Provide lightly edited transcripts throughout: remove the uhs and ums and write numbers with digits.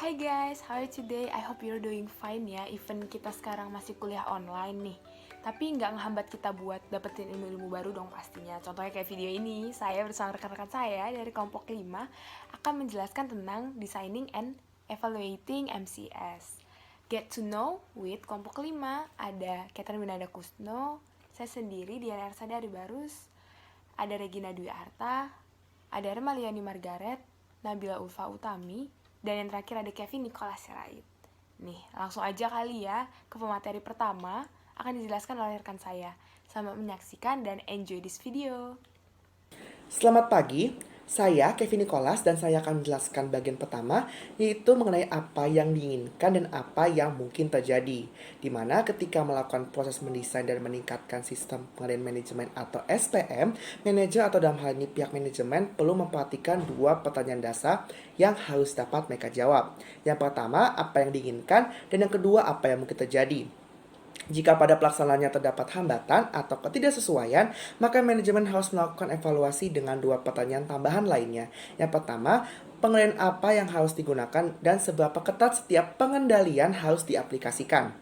Hi guys, how are you today? I hope you're doing fine ya, even kita sekarang masih kuliah online nih. Tapi nggak ngehambat kita buat dapetin ilmu-ilmu baru dong pastinya. Contohnya kayak video ini, saya bersama rekan-rekan saya dari kelompok 5 akan menjelaskan tentang Designing and Evaluating MCS. Get to know with kelompok 5, ada Catherine Winada Kusno, saya sendiri Diana Ersadari Barus, ada Regina Dwi Arta, ada Remaliani Margaret, Nabila Ulfa Utami, dan yang terakhir ada Kevin Nicholas Sirait. Nih, langsung aja kali ya ke pemateri pertama akan dijelaskan oleh rekan saya. Selamat menyaksikan dan enjoy this video. Selamat pagi, saya Kevin Nicholas dan saya akan menjelaskan bagian pertama, yaitu mengenai apa yang diinginkan dan apa yang mungkin terjadi. Dimana ketika melakukan proses mendesain dan meningkatkan sistem pengendalian manajemen atau SPM, manajer atau dalam hal ini pihak manajemen perlu memperhatikan dua pertanyaan dasar yang harus dapat mereka jawab. Yang pertama, apa yang diinginkan, dan yang kedua, apa yang mungkin terjadi. Jika pada pelaksanaannya terdapat hambatan atau ketidaksesuaian, maka manajemen harus melakukan evaluasi dengan dua pertanyaan tambahan lainnya. Yang pertama, pengendalian apa yang harus digunakan dan seberapa ketat setiap pengendalian harus diaplikasikan.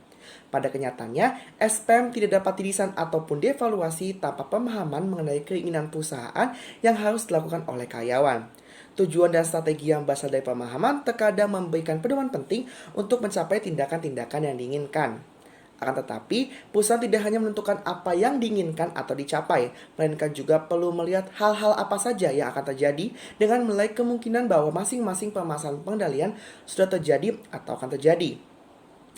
Pada kenyataannya, SPM tidak dapat didesain ataupun dievaluasi tanpa pemahaman mengenai keinginan perusahaan yang harus dilakukan oleh karyawan. Tujuan dan strategi yang berasal dari pemahaman terkadang memberikan pedoman penting untuk mencapai tindakan-tindakan yang diinginkan. Akan tetapi, perusahaan tidak hanya menentukan apa yang diinginkan atau dicapai, melainkan juga perlu melihat hal-hal apa saja yang akan terjadi dengan menilai kemungkinan bahwa masing-masing permasalahan pengendalian sudah terjadi atau akan terjadi.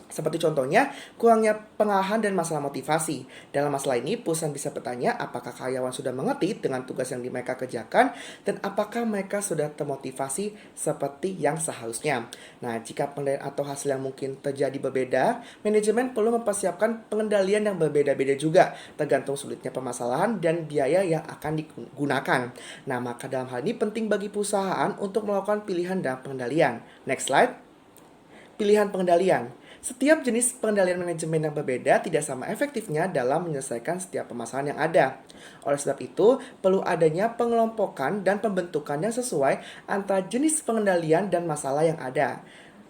Seperti contohnya, kurangnya pengarahan dan masalah motivasi. Dalam masalah ini, perusahaan bisa bertanya apakah karyawan sudah mengerti dengan tugas yang mereka kerjakan dan apakah mereka sudah termotivasi seperti yang seharusnya. Nah, jika pengendalian atau hasil yang mungkin terjadi berbeda, manajemen perlu mempersiapkan pengendalian yang berbeda-beda juga, tergantung sulitnya permasalahan dan biaya yang akan digunakan. Nah, maka dalam hal ini penting bagi perusahaan untuk melakukan pilihan dalam pengendalian. Next slide. Pilihan pengendalian. Setiap jenis pengendalian manajemen yang berbeda tidak sama efektifnya dalam menyelesaikan setiap permasalahan yang ada. Oleh sebab itu, perlu adanya pengelompokan dan pembentukan yang sesuai antara jenis pengendalian dan masalah yang ada.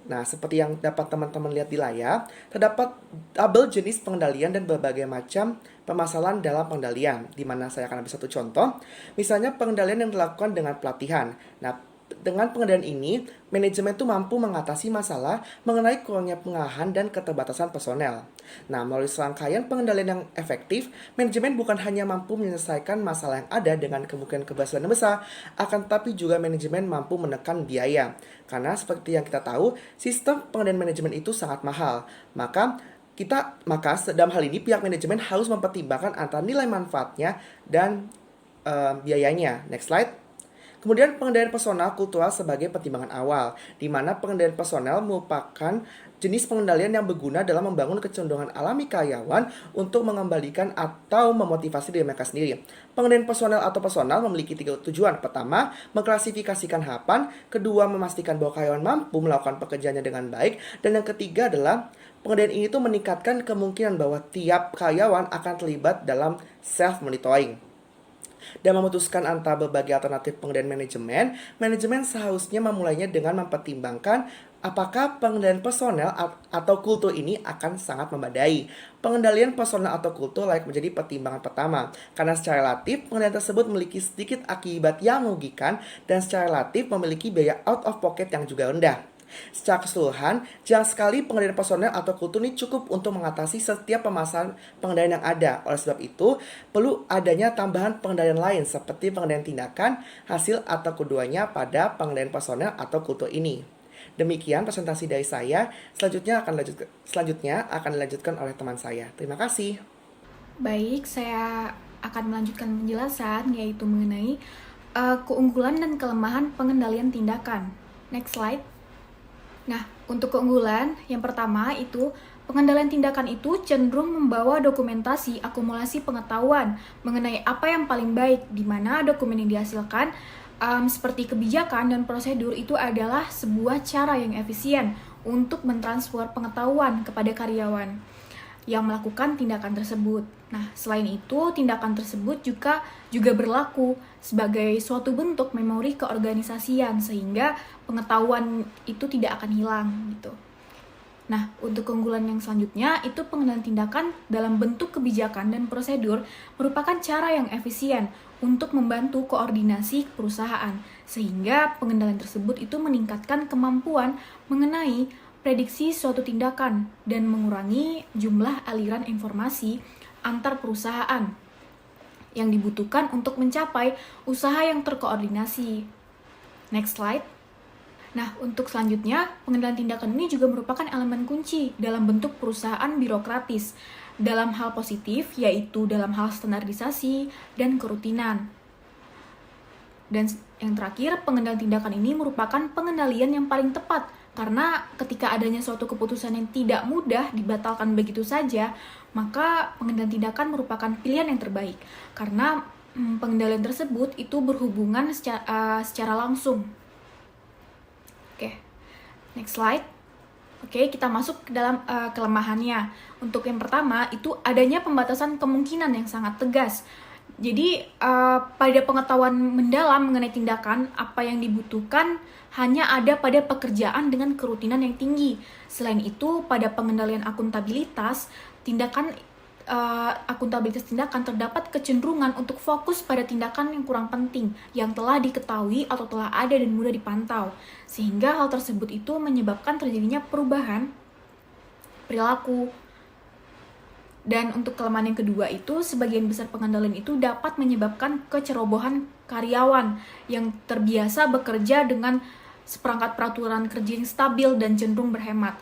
Nah, seperti yang dapat teman-teman lihat di layar, terdapat double jenis pengendalian dan berbagai macam permasalahan dalam pengendalian, di mana saya akan ambil satu contoh. Misalnya pengendalian yang dilakukan dengan pelatihan. Nah, dengan pengendalian ini, manajemen itu mampu mengatasi masalah mengenai kurangnya pengarahan dan keterbatasan personel. Nah, melalui serangkaian pengendalian yang efektif, manajemen bukan hanya mampu menyelesaikan masalah yang ada dengan kemungkinan keberhasilan yang besar, akan tetapi juga manajemen mampu menekan biaya. Karena seperti yang kita tahu, sistem pengendalian manajemen itu sangat mahal. Maka dalam hal ini pihak manajemen harus mempertimbangkan antara nilai manfaatnya dan biayanya. Next slide. Kemudian pengendalian personal kultural sebagai pertimbangan awal, di mana pengendalian personel merupakan jenis pengendalian yang berguna dalam membangun kecenderungan alami karyawan untuk mengembalikan atau memotivasi diri mereka sendiri. Pengendalian personel atau personal memiliki tiga tujuan. Pertama, mengklasifikasikan harapan. Kedua, memastikan bahwa karyawan mampu melakukan pekerjaannya dengan baik. Dan yang ketiga adalah pengendalian ini tuh meningkatkan kemungkinan bahwa tiap karyawan akan terlibat dalam self-monitoring. Dan memutuskan antara berbagai alternatif pengendalian manajemen seharusnya memulainya dengan mempertimbangkan apakah pengendalian personel atau kultur ini akan sangat memadai. Pengendalian personel atau kultur layak menjadi pertimbangan pertama, karena secara relatif pengendalian tersebut memiliki sedikit akibat yang merugikan dan secara relatif memiliki biaya out of pocket yang juga rendah. Secara keseluruhan, jarang sekali pengendalian personel atau kultur ini cukup untuk mengatasi setiap permasalahan pengendalian yang ada. Oleh sebab itu, perlu adanya tambahan pengendalian lain seperti pengendalian tindakan, hasil, atau keduanya pada pengendalian personel atau kultur ini. Demikian presentasi dari saya. Selanjutnya akan dilanjutkan oleh teman saya. Terima kasih. Baik, saya akan melanjutkan penjelasan yaitu mengenai keunggulan dan kelemahan pengendalian tindakan. Next slide. Nah, untuk keunggulan, yang pertama itu pengendalian tindakan itu cenderung membawa dokumentasi akumulasi pengetahuan mengenai apa yang paling baik, di mana dokumen yang dihasilkan seperti kebijakan dan prosedur itu adalah sebuah cara yang efisien untuk mentransfer pengetahuan kepada karyawan. yang melakukan tindakan tersebut. Nah, selain itu, tindakan tersebut juga berlaku sebagai suatu bentuk memori keorganisasian sehingga pengetahuan itu tidak akan hilang gitu. Nah, untuk keunggulan yang selanjutnya itu pengendalian tindakan dalam bentuk kebijakan dan prosedur merupakan cara yang efisien untuk membantu koordinasi perusahaan sehingga pengendalian tersebut itu meningkatkan kemampuan mengenai prediksi suatu tindakan dan mengurangi jumlah aliran informasi antar perusahaan yang dibutuhkan untuk mencapai usaha yang terkoordinasi. Next slide. Nah, untuk selanjutnya, pengendalian tindakan ini juga merupakan elemen kunci dalam bentuk perusahaan birokratis dalam hal positif, yaitu dalam hal standarisasi dan kerutinan. Dan yang terakhir, pengendalian tindakan ini merupakan pengendalian yang paling tepat karena ketika adanya suatu keputusan yang tidak mudah dibatalkan begitu saja, maka pengendalian tindakan merupakan pilihan yang terbaik. Karena pengendalian tersebut itu berhubungan secara langsung. Oke, next slide. Oke, kita masuk ke dalam kelemahannya. Untuk yang pertama, itu adanya pembatasan kemungkinan yang sangat tegas. Jadi, pada pengetahuan mendalam mengenai tindakan, apa yang dibutuhkan hanya ada pada pekerjaan dengan kerutinan yang tinggi. Selain itu, pada pengendalian akuntabilitas tindakan terdapat kecenderungan untuk fokus pada tindakan yang kurang penting, yang telah diketahui atau telah ada dan mudah dipantau. Sehingga hal tersebut itu menyebabkan terjadinya perubahan perilaku. Dan untuk kelemahan yang kedua itu, sebagian besar pengendalian itu dapat menyebabkan kecerobohan karyawan yang terbiasa bekerja dengan seperangkat peraturan kerja yang stabil dan cenderung berhemat.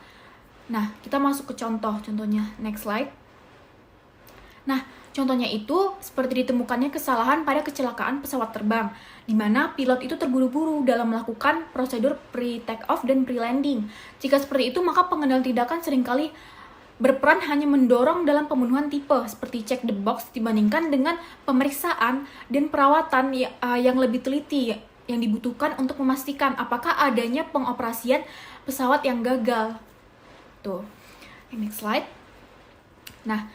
Nah, kita masuk ke contohnya. Next slide. Nah, contohnya itu seperti ditemukannya kesalahan pada kecelakaan pesawat terbang, di mana pilot itu terburu-buru dalam melakukan prosedur pre-take off dan pre-landing. Jika seperti itu, maka pengendalian tindakan seringkali berperan hanya mendorong dalam pemenuhan tipe, seperti check the box dibandingkan dengan pemeriksaan dan perawatan yang lebih teliti yang dibutuhkan untuk memastikan apakah adanya pengoperasian pesawat yang gagal. Tuh, next slide. Nah,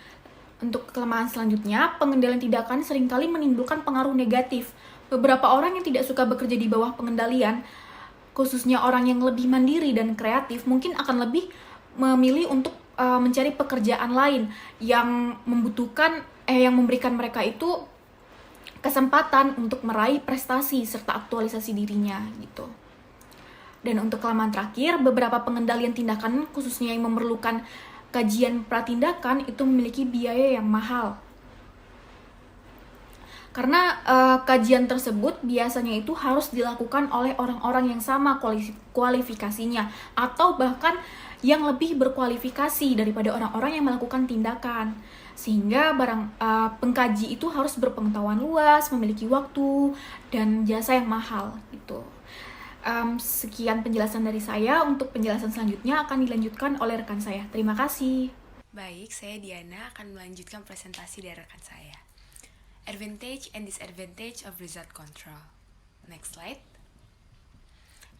untuk kelemahan selanjutnya, pengendalian tindakan seringkali menimbulkan pengaruh negatif. Beberapa orang yang tidak suka bekerja di bawah pengendalian, khususnya orang yang lebih mandiri dan kreatif, mungkin akan lebih memilih untuk mencari pekerjaan lain yang memberikan mereka itu kesempatan untuk meraih prestasi serta aktualisasi dirinya gitu. Dan untuk kelemahan terakhir, beberapa pengendalian tindakan khususnya yang memerlukan kajian pratindakan itu memiliki biaya yang mahal. Karena kajian tersebut biasanya itu harus dilakukan oleh orang-orang yang sama kualifikasinya atau bahkan yang lebih berkualifikasi daripada orang-orang yang melakukan tindakan. Sehingga pengkaji itu harus berpengetahuan luas, memiliki waktu dan jasa yang mahal gitu. Sekian penjelasan dari saya. Untuk penjelasan selanjutnya akan dilanjutkan oleh rekan saya. Terima kasih. Baik, saya Diana akan melanjutkan presentasi dari rekan saya. Advantage and disadvantage of result control. Next slide.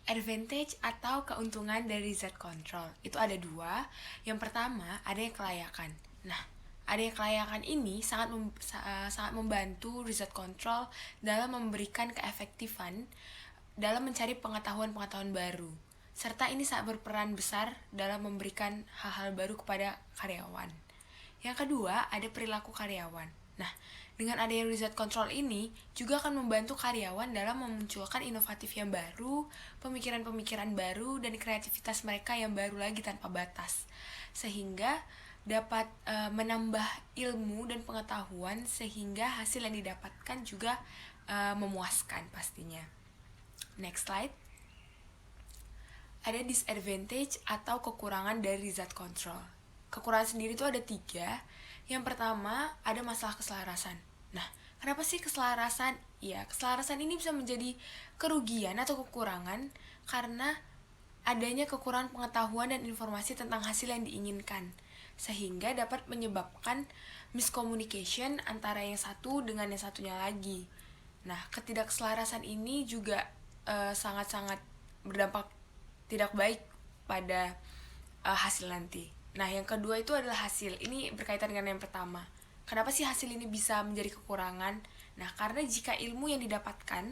Advantage atau keuntungan dari result control itu ada dua. Yang pertama, adanya kelayakan. Nah, adanya kelayakan ini sangat membantu result control dalam memberikan keefektifan dalam mencari pengetahuan-pengetahuan baru. Serta ini sangat berperan besar dalam memberikan hal-hal baru kepada karyawan. Yang kedua, ada perilaku karyawan. Nah, dengan adanya result control ini juga akan membantu karyawan dalam memunculkan inovatif yang baru, pemikiran-pemikiran baru, dan kreativitas mereka yang baru lagi tanpa batas. Sehingga dapat menambah ilmu dan pengetahuan sehingga hasil yang didapatkan juga memuaskan pastinya. Next slide. Ada disadvantage atau kekurangan dari result control. Kekurangan sendiri itu ada 3. Yang pertama, ada masalah keselarasan. Nah, kenapa sih keselarasan? Ya, keselarasan ini bisa menjadi kerugian atau kekurangan karena adanya kekurangan pengetahuan dan informasi tentang hasil yang diinginkan, sehingga dapat menyebabkan miscommunication antara yang satu dengan yang satunya lagi. Nah, ketidakselarasan ini juga sangat-sangat berdampak tidak baik pada hasil nanti. Nah, yang kedua itu adalah hasil. Ini berkaitan dengan yang pertama. Kenapa sih hasil ini bisa menjadi kekurangan? Nah, karena jika ilmu yang didapatkan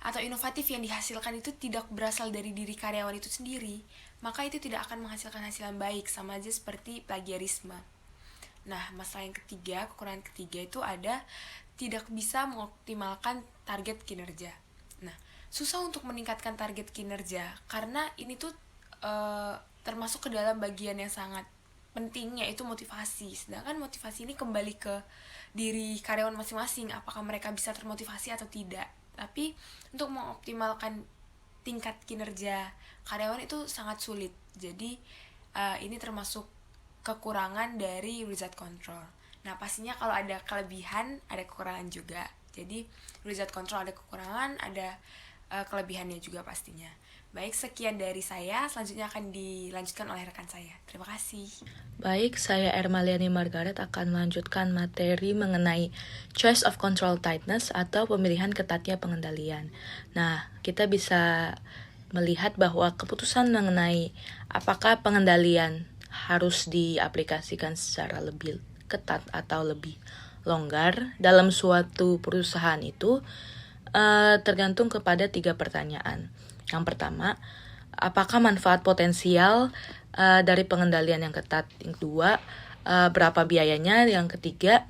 atau inovatif yang dihasilkan itu tidak berasal dari diri karyawan itu sendiri, maka itu tidak akan menghasilkan hasil yang baik, sama aja seperti plagiarisme. Nah, masalah yang ketiga, kekurangan ketiga itu ada tidak bisa mengoptimalkan target kinerja. Nah, susah untuk meningkatkan target kinerja karena ini tuh termasuk ke dalam bagian yang sangat penting, yaitu motivasi. Sedangkan motivasi ini kembali ke diri karyawan masing-masing, apakah mereka bisa termotivasi atau tidak. Tapi untuk mengoptimalkan tingkat kinerja karyawan itu sangat sulit. Jadi ini termasuk kekurangan dari result control. Nah, pastinya kalau ada kelebihan, ada kekurangan juga. Jadi result control ada kekurangan, ada kelebihannya juga pastinya. Baik, sekian dari saya. Selanjutnya akan dilanjutkan oleh rekan saya. Terima kasih. Baik, saya Ermaliani Margaret akan melanjutkan materi mengenai choice of control tightness atau pemilihan ketatnya pengendalian. Nah, kita bisa melihat bahwa keputusan mengenai apakah pengendalian harus diaplikasikan secara lebih ketat atau lebih longgar dalam suatu perusahaan itu tergantung kepada 3 pertanyaan. Yang pertama, apakah manfaat potensial dari pengendalian yang ketat? Yang kedua, berapa biayanya? Yang ketiga,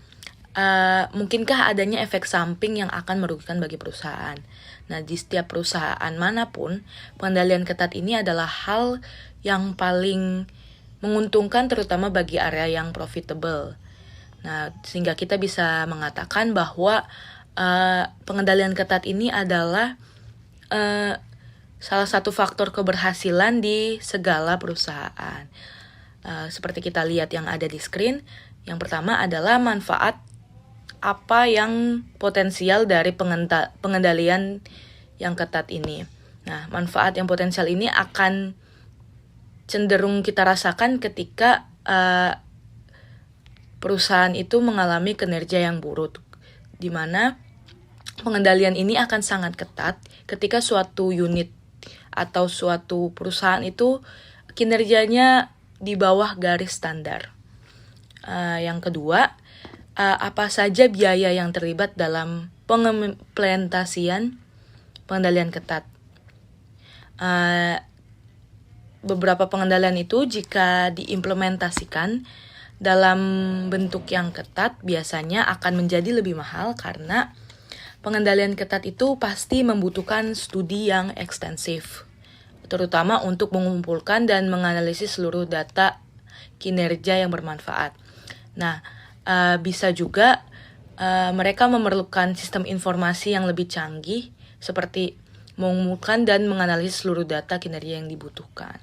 mungkinkah adanya efek samping yang akan merugikan bagi perusahaan? Nah, di setiap perusahaan manapun, pengendalian ketat ini adalah hal yang paling menguntungkan terutama bagi area yang profitable. Nah, sehingga kita bisa mengatakan bahwa pengendalian ketat ini adalah salah satu faktor keberhasilan di segala perusahaan. Seperti kita lihat yang ada di screen, yang pertama adalah manfaat apa yang potensial dari pengendalian yang ketat ini. Nah, manfaat yang potensial ini akan cenderung kita rasakan ketika perusahaan itu mengalami kinerja yang buruk, di mana pengendalian ini akan sangat ketat ketika suatu unit atau suatu perusahaan itu kinerjanya di bawah garis standar. Yang kedua, apa saja biaya yang terlibat dalam pengimplementasian pengendalian ketat. Beberapa pengendalian itu jika diimplementasikan dalam bentuk yang ketat biasanya akan menjadi lebih mahal karena pengendalian ketat itu pasti membutuhkan studi yang ekstensif, terutama untuk mengumpulkan dan menganalisis seluruh data kinerja yang bermanfaat. Nah, bisa juga mereka memerlukan sistem informasi yang lebih canggih, seperti mengumpulkan dan menganalisis seluruh data kinerja yang dibutuhkan.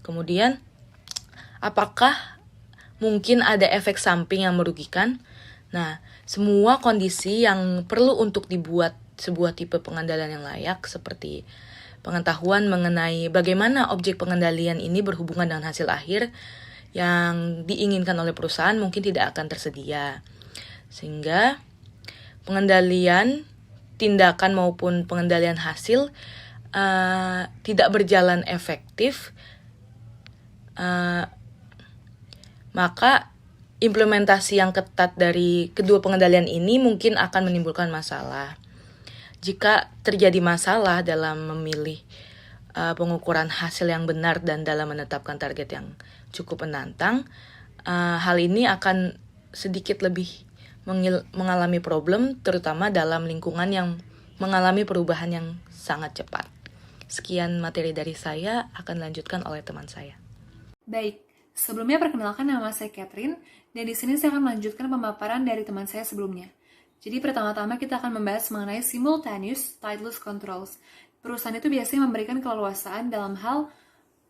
Kemudian, apakah mungkin ada efek samping yang merugikan? Nah, semua kondisi yang perlu untuk dibuat sebuah tipe pengendalian yang layak, seperti pengetahuan mengenai bagaimana objek pengendalian ini berhubungan dengan hasil akhir yang diinginkan oleh perusahaan mungkin tidak akan tersedia. Sehingga pengendalian tindakan maupun pengendalian hasil tidak berjalan efektif, maka implementasi yang ketat dari kedua pengendalian ini mungkin akan menimbulkan masalah. Jika terjadi masalah dalam memilih pengukuran hasil yang benar dan dalam menetapkan target yang cukup menantang, hal ini akan sedikit lebih mengalami problem, terutama dalam lingkungan yang mengalami perubahan yang sangat cepat. Sekian materi dari saya, akan dilanjutkan oleh teman saya. Baik, sebelumnya perkenalkan nama saya Catherine, dan di sini saya akan melanjutkan pemaparan dari teman saya sebelumnya. Jadi pertama-tama kita akan membahas mengenai simultaneous stateless controls. Perusahaan itu biasanya memberikan keleluasaan dalam hal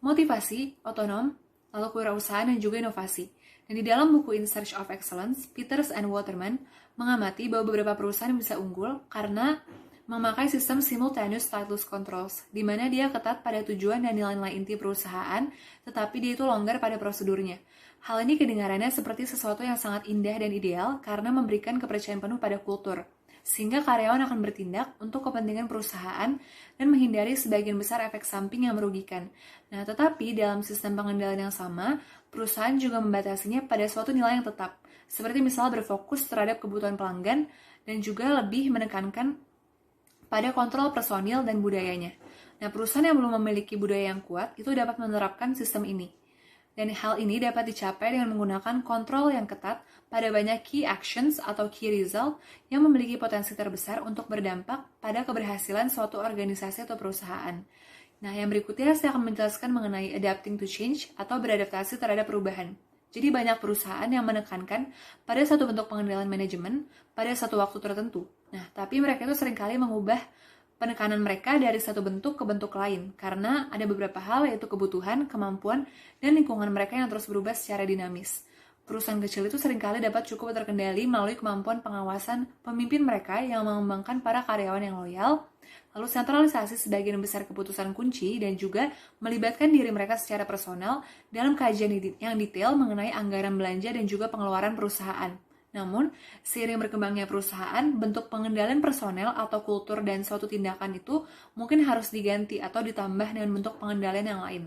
motivasi, otonom, lalu kewirausahaan dan juga inovasi. Dan di dalam buku In Search of Excellence, Peters and Waterman mengamati bahwa beberapa perusahaan bisa unggul karena memakai sistem simultaneous stateless controls, di mana dia ketat pada tujuan dan nilai-nilai inti perusahaan, tetapi dia itu longgar pada prosedurnya. Hal ini kedengarannya seperti sesuatu yang sangat indah dan ideal karena memberikan kepercayaan penuh pada kultur. sehingga karyawan akan bertindak untuk kepentingan perusahaan dan menghindari sebagian besar efek samping yang merugikan. Nah, tetapi dalam sistem pengendalian yang sama, perusahaan juga membatasinya pada suatu nilai yang tetap, seperti misal berfokus terhadap kebutuhan pelanggan dan juga lebih menekankan pada kontrol personil dan budayanya. Nah, perusahaan yang belum memiliki budaya yang kuat itu dapat menerapkan sistem ini. Dan hal ini dapat dicapai dengan menggunakan kontrol yang ketat pada banyak key actions atau key result yang memiliki potensi terbesar untuk berdampak pada keberhasilan suatu organisasi atau perusahaan. Nah, yang berikutnya saya akan menjelaskan mengenai adapting to change atau beradaptasi terhadap perubahan. Jadi banyak perusahaan yang menekankan pada satu bentuk pengendalian manajemen pada satu waktu tertentu. Nah, tapi mereka itu seringkali mengubah penekanan mereka dari satu bentuk ke bentuk lain, karena ada beberapa hal yaitu kebutuhan, kemampuan, dan lingkungan mereka yang terus berubah secara dinamis. Perusahaan kecil itu seringkali dapat cukup terkendali melalui kemampuan pengawasan pemimpin mereka yang mengembangkan para karyawan yang loyal, lalu sentralisasi sebagian besar keputusan kunci, dan juga melibatkan diri mereka secara personal dalam kajian yang detail mengenai anggaran belanja dan juga pengeluaran perusahaan. Namun, seiring berkembangnya perusahaan, bentuk pengendalian personel atau kultur dan suatu tindakan itu mungkin harus diganti atau ditambah dengan bentuk pengendalian yang lain.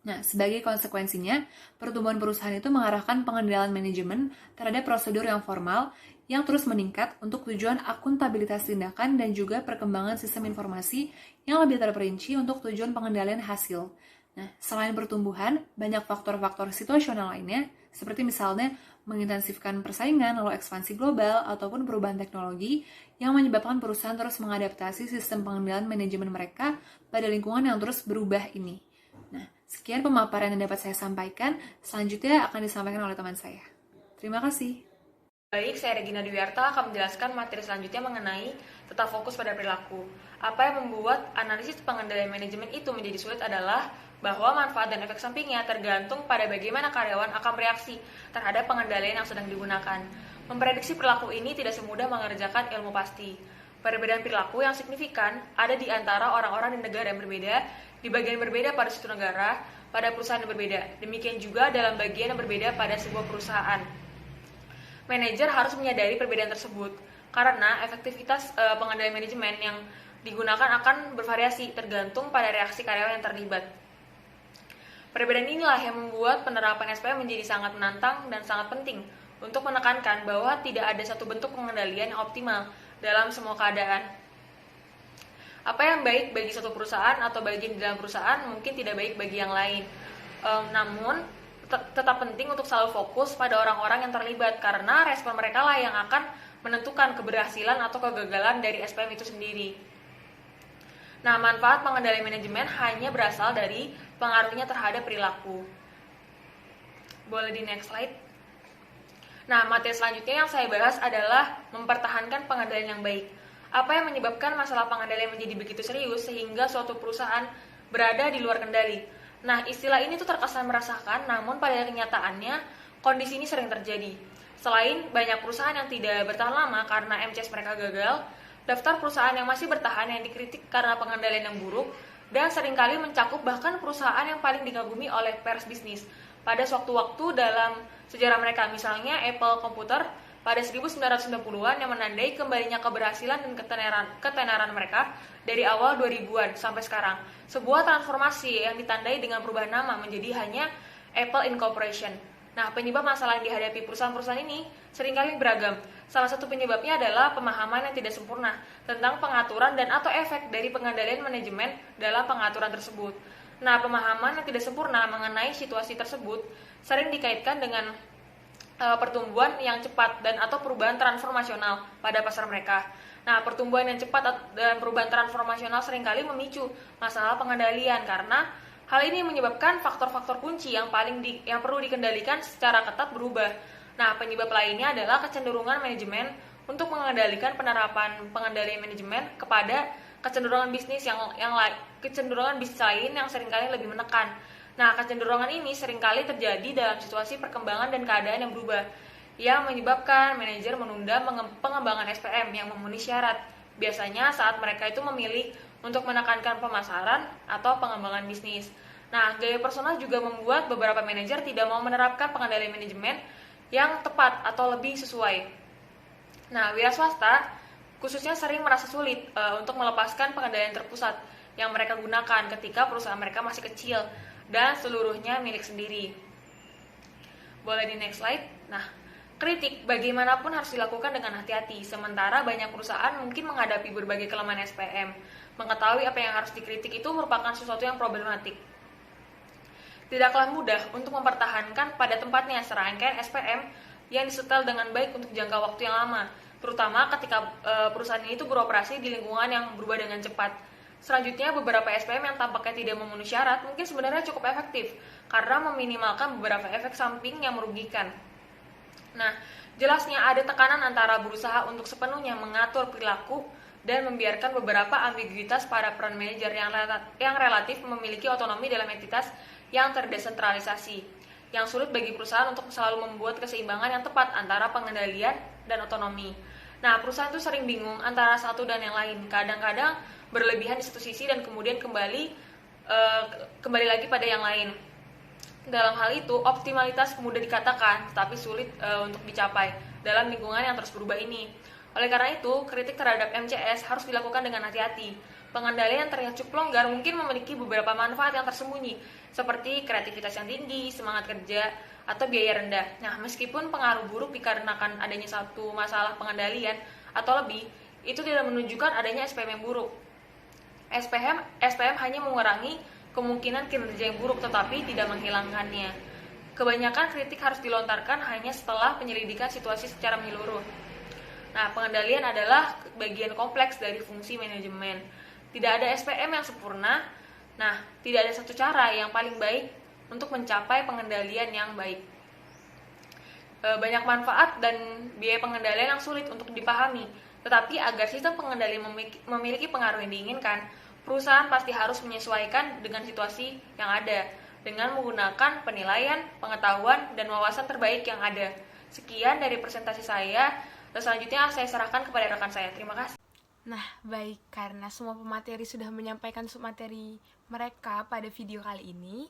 Nah, sebagai konsekuensinya, pertumbuhan perusahaan itu mengarahkan pengendalian manajemen terhadap prosedur yang formal yang terus meningkat untuk tujuan akuntabilitas tindakan dan juga perkembangan sistem informasi yang lebih terperinci untuk tujuan pengendalian hasil. Nah, selain pertumbuhan, banyak faktor-faktor situasional lainnya, seperti misalnya mengintensifkan persaingan, lalu ekspansi global, ataupun perubahan teknologi yang menyebabkan perusahaan terus mengadaptasi sistem pengendalian manajemen mereka pada lingkungan yang terus berubah ini. Nah, sekian pemaparan yang dapat saya sampaikan, selanjutnya akan disampaikan oleh teman saya. Terima kasih. Baik, saya Regina Dwiarta akan menjelaskan materi selanjutnya mengenai tetap fokus pada perilaku. Apa yang membuat analisis pengendalian manajemen itu menjadi sulit adalah bahwa manfaat dan efek sampingnya tergantung pada bagaimana karyawan akan bereaksi terhadap pengendalian yang sedang digunakan. Memprediksi perilaku ini tidak semudah mengerjakan ilmu pasti. Perbedaan perilaku yang signifikan ada di antara orang-orang di negara yang berbeda, di bagian berbeda pada suatu negara, pada perusahaan yang berbeda. Demikian juga dalam bagian yang berbeda pada sebuah perusahaan. Manajer harus menyadari perbedaan tersebut, karena efektivitas pengendalian manajemen yang digunakan akan bervariasi tergantung pada reaksi karyawan yang terlibat. Perbedaan inilah yang membuat penerapan SPM menjadi sangat menantang dan sangat penting untuk menekankan bahwa tidak ada satu bentuk pengendalian yang optimal dalam semua keadaan. Apa yang baik bagi satu perusahaan atau bagian di dalam perusahaan mungkin tidak baik bagi yang lain. Namun, tetap penting untuk selalu fokus pada orang-orang yang terlibat karena respon mereka lah yang akan menentukan keberhasilan atau kegagalan dari SPM itu sendiri. Nah, manfaat pengendalian manajemen hanya berasal dari pengaruhnya terhadap perilaku. Boleh di next slide. Nah, materi selanjutnya yang saya bahas adalah mempertahankan pengendalian yang baik. Apa yang menyebabkan masalah pengendalian menjadi begitu serius sehingga suatu perusahaan berada di luar kendali? Nah, istilah ini tuh terkesan merasakan, namun pada kenyataannya kondisi ini sering terjadi. Selain banyak perusahaan yang tidak bertahan lama karena MCS mereka gagal, daftar perusahaan yang masih bertahan yang dikritik karena pengendalian yang buruk, dan seringkali mencakup bahkan perusahaan yang paling dikagumi oleh pers bisnis pada sewaktu-waktu dalam sejarah mereka. Misalnya Apple Computer pada 1990-an yang menandai kembalinya keberhasilan dan ketenaran mereka dari awal 2000-an sampai sekarang. Sebuah transformasi yang ditandai dengan perubahan nama menjadi hanya Apple Incorporation. Nah, penyebab masalah yang dihadapi perusahaan-perusahaan ini seringkali beragam. Salah satu penyebabnya adalah pemahaman yang tidak sempurna tentang pengaturan dan atau efek dari pengendalian manajemen dalam pengaturan tersebut. Nah, pemahaman yang tidak sempurna mengenai situasi tersebut sering dikaitkan dengan pertumbuhan yang cepat dan atau perubahan transformasional pada pasar mereka. Nah, pertumbuhan yang cepat dan perubahan transformasional seringkali memicu masalah pengendalian karena hal ini menyebabkan faktor-faktor kunci yang perlu dikendalikan secara ketat berubah. Nah, penyebab lainnya adalah kecenderungan manajemen untuk mengendalikan penerapan pengendalian manajemen kepada kecenderungan bisnis kecenderungan bisnis lain yang seringkali lebih menekan. Nah, kecenderungan ini seringkali terjadi dalam situasi perkembangan dan keadaan yang berubah, yang menyebabkan manajer menunda pengembangan SPM yang memenuhi syarat. Biasanya saat mereka itu memilih untuk menekankan pemasaran atau pengembangan bisnis. Nah, gaya personal juga membuat beberapa manajer tidak mau menerapkan pengendalian manajemen yang tepat atau lebih sesuai. Nah, wira swasta khususnya sering merasa sulit untuk melepaskan pengendalian terpusat yang mereka gunakan ketika perusahaan mereka masih kecil dan seluruhnya milik sendiri. Boleh di next slide. Nah, kritik bagaimanapun harus dilakukan dengan hati-hati, sementara banyak perusahaan mungkin menghadapi berbagai kelemahan SPM. Mengetahui apa yang harus dikritik itu merupakan sesuatu yang problematik. Tidaklah mudah untuk mempertahankan pada tempatnya serangkaian SPM yang disetel dengan baik untuk jangka waktu yang lama, terutama ketika perusahaan itu beroperasi di lingkungan yang berubah dengan cepat. Selanjutnya, beberapa SPM yang tampaknya tidak memenuhi syarat mungkin sebenarnya cukup efektif karena meminimalkan beberapa efek samping yang merugikan. Nah, jelasnya ada tekanan antara berusaha untuk sepenuhnya mengatur perilaku dan membiarkan beberapa ambiguitas pada peran manajer yang relatif memiliki otonomi dalam entitas yang terdesentralisasi, yang sulit bagi perusahaan untuk selalu membuat keseimbangan yang tepat antara pengendalian dan otonomi. Nah, perusahaan itu sering bingung antara satu dan yang lain. Kadang-kadang berlebihan di satu sisi dan kemudian kembali lagi pada yang lain. Dalam hal itu, optimalitas mudah dikatakan, tetapi sulit untuk dicapai dalam lingkungan yang terus berubah ini. Oleh karena itu, kritik terhadap MCS harus dilakukan dengan hati-hati. Pengendalian yang terlihat cukup longgar mungkin memiliki beberapa manfaat yang tersembunyi, seperti kreativitas yang tinggi, semangat kerja, atau biaya rendah. Nah, meskipun pengaruh buruk dikarenakan adanya satu masalah pengendalian atau lebih, itu tidak menunjukkan adanya SPM yang buruk. SPM hanya mengurangi kemungkinan kinerja yang buruk, tetapi tidak menghilangkannya. Kebanyakan kritik harus dilontarkan hanya setelah penyelidikan situasi secara menyeluruh. Nah, pengendalian adalah bagian kompleks dari fungsi manajemen. Tidak ada SPM yang sempurna. Nah, tidak ada satu cara yang paling baik untuk mencapai pengendalian yang baik. Banyak manfaat dan biaya pengendalian yang sulit untuk dipahami. Tetapi agar sistem pengendalian memiliki pengaruh yang diinginkan, perusahaan pasti harus menyesuaikan dengan situasi yang ada, dengan menggunakan penilaian, pengetahuan, dan wawasan terbaik yang ada. Sekian dari presentasi saya, dan selanjutnya saya serahkan kepada rekan saya. Terima kasih. Nah, baik, karena semua pemateri sudah menyampaikan submateri mereka pada video kali ini,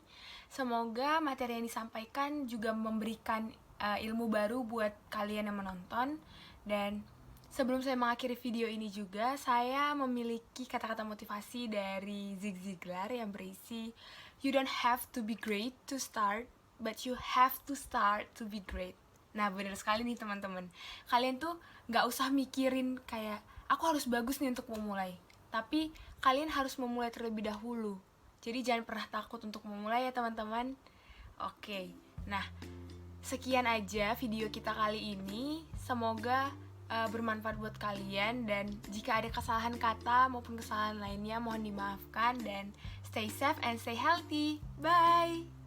semoga materi yang disampaikan juga memberikan ilmu baru buat kalian yang menonton. Dan sebelum saya mengakhiri video ini juga, saya memiliki kata-kata motivasi dari Zig Ziglar yang berisi, "You don't have to be great to start, but you have to start to be great." Nah, benar sekali nih teman-teman. Kalian tuh gak usah mikirin kayak, aku harus bagus nih untuk memulai. Tapi kalian harus memulai terlebih dahulu. Jadi jangan pernah takut untuk memulai ya teman-teman. Oke, nah sekian aja video kita kali ini. Semoga bermanfaat buat kalian. Dan jika ada kesalahan kata maupun kesalahan lainnya, mohon dimaafkan. Dan stay safe and stay healthy. Bye!